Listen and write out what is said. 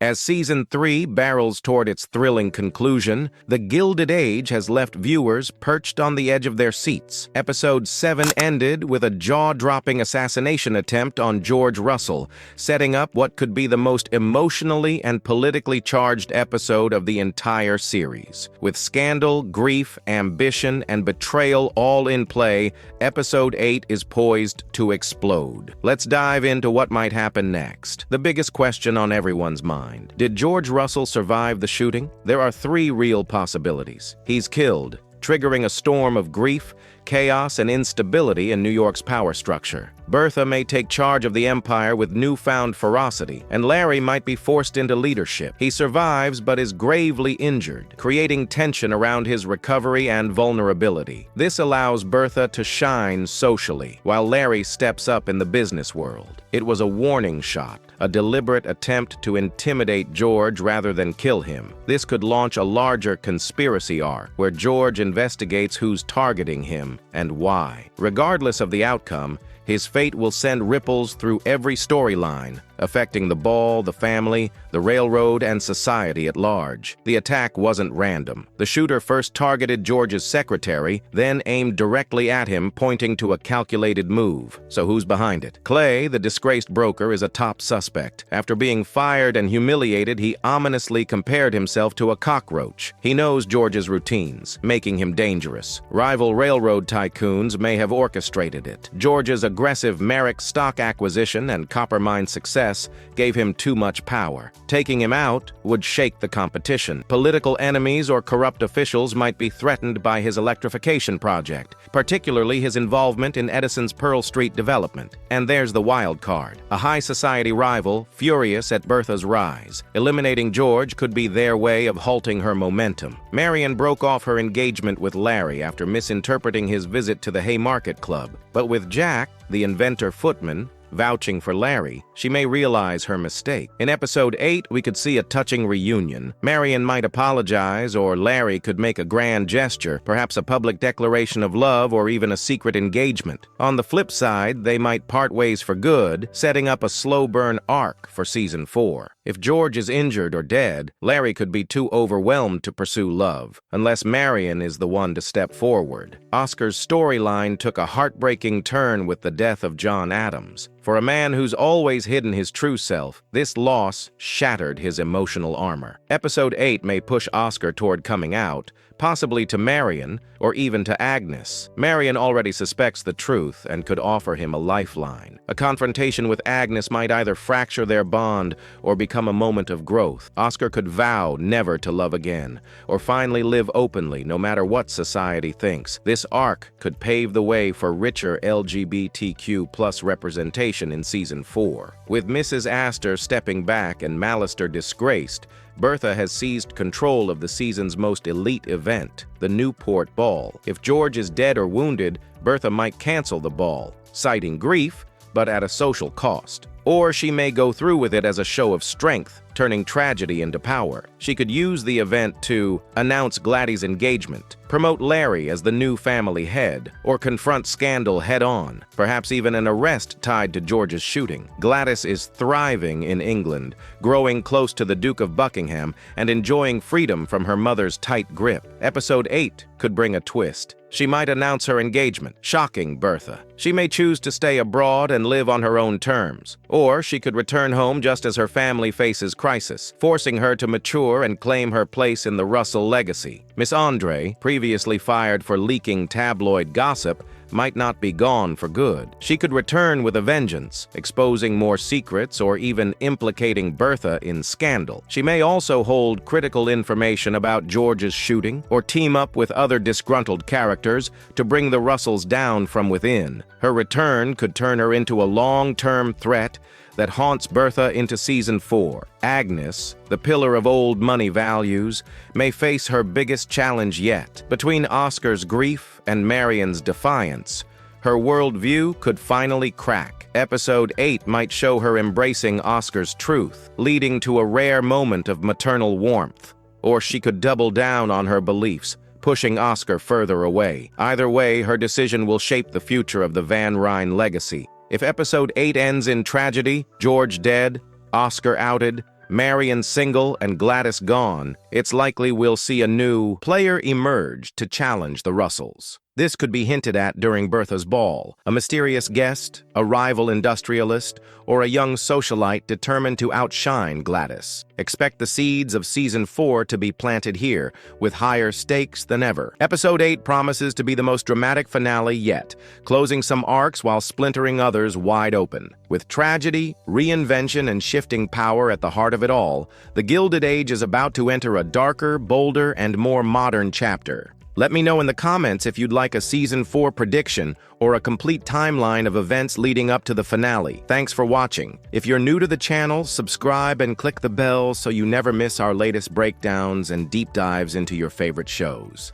As Season 3 barrels toward its thrilling conclusion, the Gilded Age has left viewers perched on the edge of their seats. Episode 7 ended with a jaw-dropping assassination attempt on George Russell, setting up what could be the most emotionally and politically charged episode of the entire series. With scandal, grief, ambition, and betrayal all in play, Episode 8 is poised to explode. Let's dive into what might happen next. The biggest question on everyone's mind. Did George Russell survive the shooting? There are three real possibilities. He's killed, triggering a storm of grief, chaos, and instability in New York's power structure. Bertha may take charge of the empire with newfound ferocity, and Larry might be forced into leadership. He survives but is gravely injured, creating tension around his recovery and vulnerability. This allows Bertha to shine socially, while Larry steps up in the business world. It was a warning shot, a deliberate attempt to intimidate George rather than kill him. This could launch a larger conspiracy arc, where George investigates who's targeting him and why. Regardless of the outcome, his fate will send ripples through every storyline, affecting the ball, the family, the railroad, and society at large. The attack wasn't random. The shooter first targeted George's secretary, then aimed directly at him, pointing to a calculated move. So who's behind it? Clay, the disgraced broker, is a top suspect. After being fired and humiliated, he ominously compared himself to a cockroach. He knows George's routines, making him dangerous. Rival railroad tycoons may have orchestrated it. George's aggressive Merrick stock acquisition and copper mine success gave him too much power. Taking him out would shake the competition. Political enemies or corrupt officials might be threatened by his electrification project, particularly his involvement in Edison's Pearl Street development. And there's the wild card, a high society rival furious at Bertha's rise. Eliminating George could be their way of halting her momentum. Marian broke off her engagement with Larry after misinterpreting his visit to the Haymarket Club. But with Jack, the inventor footman, vouching for Larry, she may realize her mistake. In Episode 8, we could see a touching reunion. Marian might apologize, or Larry could make a grand gesture, perhaps a public declaration of love or even a secret engagement. On the flip side, they might part ways for good, setting up a slow-burn arc for Season 4. If George is injured or dead, Larry could be too overwhelmed to pursue love, unless Marian is the one to step forward. Oscar's storyline took a heartbreaking turn with the death of John Adams. For a man who's always hidden his true self, this loss shattered his emotional armor. Episode 8 may push Oscar toward coming out, possibly to Marian or even to Agnes. Marian already suspects the truth and could offer him a lifeline. A confrontation with Agnes might either fracture their bond or become a moment of growth. Oscar could vow never to love again, or finally live openly no matter what society thinks. This arc could pave the way for richer LGBTQ+ representation in Season 4. With Mrs Astor stepping back and Mallister disgraced, Bertha has seized control of the season's most elite event, the Newport Ball. If George is dead or wounded, Bertha might cancel the ball, citing grief, but at a social cost. Or she may go through with it as a show of strength, turning tragedy into power. She could use the event to announce Gladys' engagement, promote Larry as the new family head, or confront scandal head-on, perhaps even an arrest tied to George's shooting. Gladys is thriving in England, growing close to the Duke of Buckingham and enjoying freedom from her mother's tight grip. Episode 8 could bring a twist. She might announce her engagement, shocking Bertha. She may choose to stay abroad and live on her own terms. Or she could return home just as her family faces crisis, forcing her to mature and claim her place in the Russell legacy. Miss Andre, previously fired for leaking tabloid gossip, might not be gone for good. She could return with a vengeance, exposing more secrets or even implicating Bertha in scandal. She may also hold critical information about George's shooting or team up with other disgruntled characters to bring the Russells down from within. Her return could turn her into a long-term threat that haunts Bertha into Season 4. Agnes, the pillar of old money values, may face her biggest challenge yet. Between Oscar's grief and Marian's defiance, her worldview could finally crack. Episode 8 might show her embracing Oscar's truth, leading to a rare moment of maternal warmth. Or she could double down on her beliefs, pushing Oscar further away. Either way, her decision will shape the future of the Van Rhijn legacy. If Episode 8 ends in tragedy, George dead, Oscar outed, Marian single and Gladys gone, it's likely we'll see a new player emerge to challenge the Russells. This could be hinted at during Bertha's ball, a mysterious guest, a rival industrialist, or a young socialite determined to outshine Gladys. Expect the seeds of Season 4 to be planted here, with higher stakes than ever. Episode 8 promises to be the most dramatic finale yet, closing some arcs while splintering others wide open. With tragedy, reinvention, and shifting power at the heart of it all, the Gilded Age is about to enter a darker, bolder, and more modern chapter. Let me know in the comments if you'd like a Season 4 prediction or a complete timeline of events leading up to the finale. Thanks for watching. If you're new to the channel, subscribe and click the bell so you never miss our latest breakdowns and deep dives into your favorite shows.